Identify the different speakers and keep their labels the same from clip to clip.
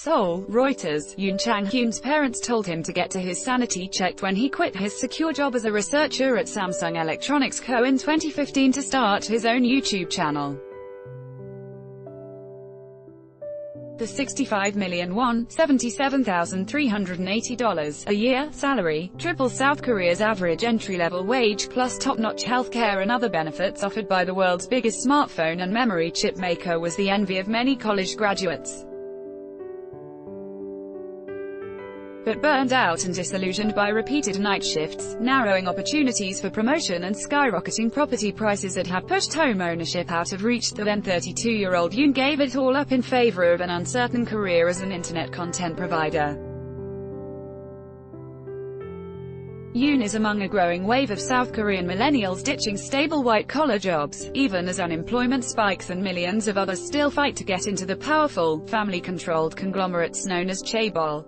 Speaker 1: SEOUL, Reuters. Yoon Chang-hyun's parents told him to get to his sanity checked when he quit his secure job as a researcher at Samsung Electronics Co. in 2015 to start his own YouTube channel. The 65 million won, $77,380 a year salary triples South Korea's average entry-level wage, plus top-notch healthcare and other benefits offered by the world's biggest smartphone and memory chip maker was the envy of many college graduates. But burned out and disillusioned by repeated night shifts, narrowing opportunities for promotion and skyrocketing property prices that have pushed home ownership out of reach, the then 32-year-old Yoon gave it all up in favor of an uncertain career as an internet content provider. Yoon is among a growing wave of South Korean millennials ditching stable white-collar jobs, even as unemployment spikes and millions of others still fight to get into the powerful, family-controlled conglomerates known as chaebol.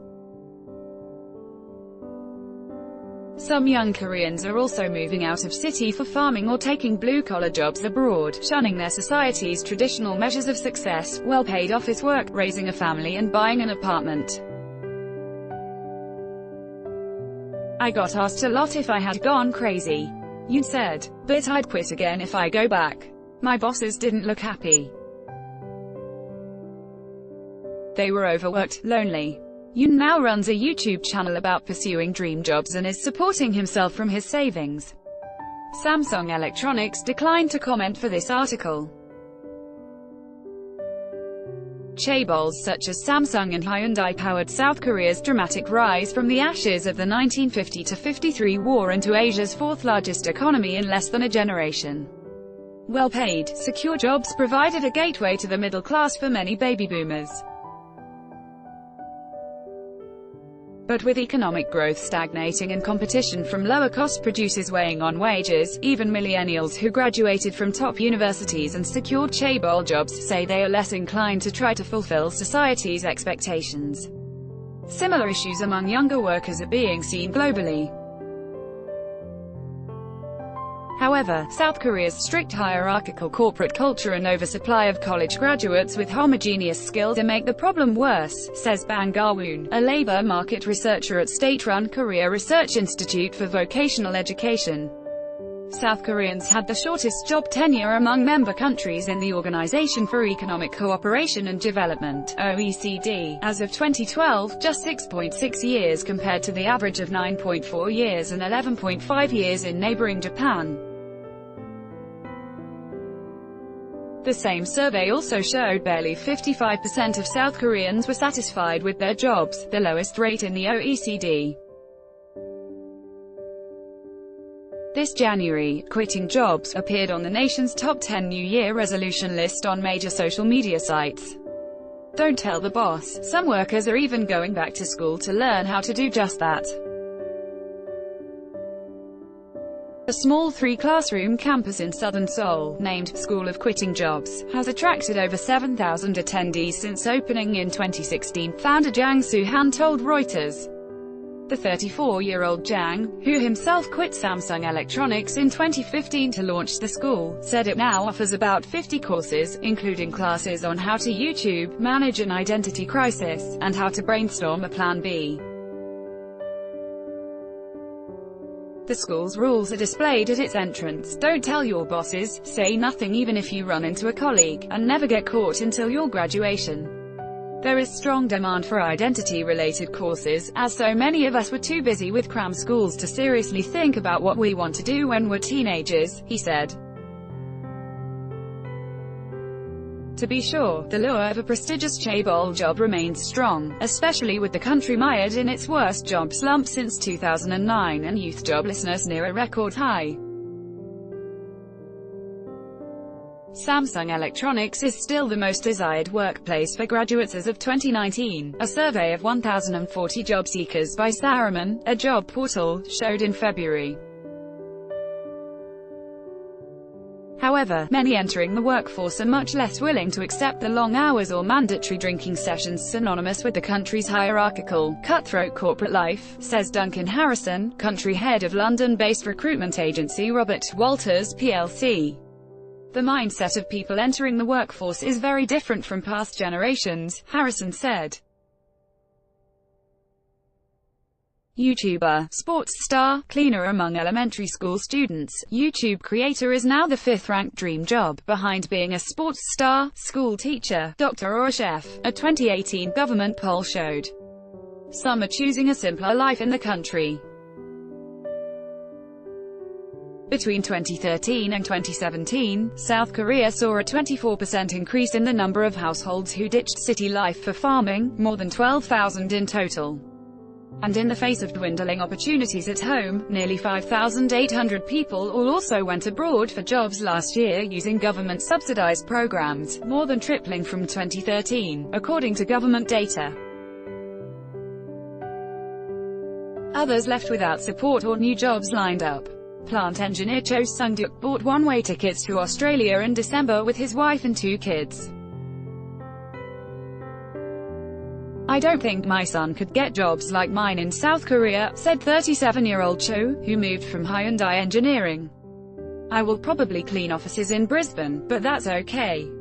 Speaker 1: Some young Koreans are also moving out of city for farming or taking blue-collar jobs abroad, shunning their society's traditional measures of success, well-paid office work, raising a family and buying an apartment. "I got asked a lot if I had gone crazy," Yoon said, "but I'd quit again if I go back. My bosses didn't look happy. They were overworked, lonely." Yoon now runs a YouTube channel about pursuing dream jobs and is supporting himself from his savings. Samsung Electronics declined to comment for this article. Chaebols such as Samsung and Hyundai powered South Korea's dramatic rise from the ashes of the 1950–53 war into Asia's fourth-largest economy in less than a generation. Well-paid, secure jobs provided a gateway to the middle class for many baby boomers. But with economic growth stagnating and competition from lower-cost producers weighing on wages, even millennials who graduated from top universities and secured chaebol jobs say they are less inclined to try to fulfill society's expectations. Similar issues among younger workers are being seen globally. However, South Korea's strict hierarchical corporate culture and oversupply of college graduates with homogeneous skills make the problem worse, says Bang Ga-woon, a labor market researcher at state-run Korea Research Institute for Vocational Education. South Koreans had the shortest job tenure among member countries in the Organization for Economic Cooperation and Development (OECD). As of 2012, just 6.6 years compared to the average of 9.4 years and 11.5 years in neighboring Japan. The same survey also showed barely 55% of South Koreans were satisfied with their jobs, the lowest rate in the OECD. This January, quitting jobs appeared on the nation's top 10 New Year resolution list on major social media sites. Don't tell the boss. Some workers are even going back to school to learn how to do just that. A small three-classroom campus in southern Seoul, named School of Quitting Jobs, has attracted over 7,000 attendees since opening in 2016, founder Jang Soo-han told Reuters. The 34-year-old Jang, who himself quit Samsung Electronics in 2015 to launch the school, said it now offers about 50 courses, including classes on how to YouTube, manage an identity crisis, and how to brainstorm a plan B. The school's rules are displayed at its entrance. Don't tell your bosses, say nothing even if you run into a colleague, and never get caught until your graduation. There is strong demand for identity-related courses, as so many of us were too busy with cram schools to seriously think about what we want to do when we're teenagers, he said. To be sure, the lure of a prestigious chaebol job remains strong, especially with the country mired in its worst job slump since 2009 and youth joblessness near a record high. Samsung Electronics is still the most desired workplace for graduates as of 2019, a survey of 1,040 job seekers by Saraman, a job portal, showed in February. However, many entering the workforce are much less willing to accept the long hours or mandatory drinking sessions synonymous with the country's hierarchical, cutthroat corporate life, says Duncan Harrison, country head of London-based recruitment agency Robert Walters plc. The mindset of people entering the workforce is very different from past generations, Harrison said. YouTuber, sports star, cleaner among elementary school students. YouTube creator is now the 5th-ranked dream job, behind being a sports star, school teacher, doctor or a chef, a 2018 government poll showed. Some are choosing a simpler life in the country. Between 2013 and 2017, South Korea saw a 24% increase in the number of households who ditched city life for farming, more than 12,000 in total. And in the face of dwindling opportunities at home, nearly 5,800 people also went abroad for jobs last year using government-subsidized programs, more than tripling from 2013, according to government data. Others left without support or new jobs lined up. Plant engineer Cho Sung-duk bought one-way tickets to Australia in December with his wife and 2 kids. "I don't think my son could get jobs like mine in South Korea," said 37-year-old Cho, who moved from Hyundai Engineering. "I will probably clean offices in Brisbane, but that's okay.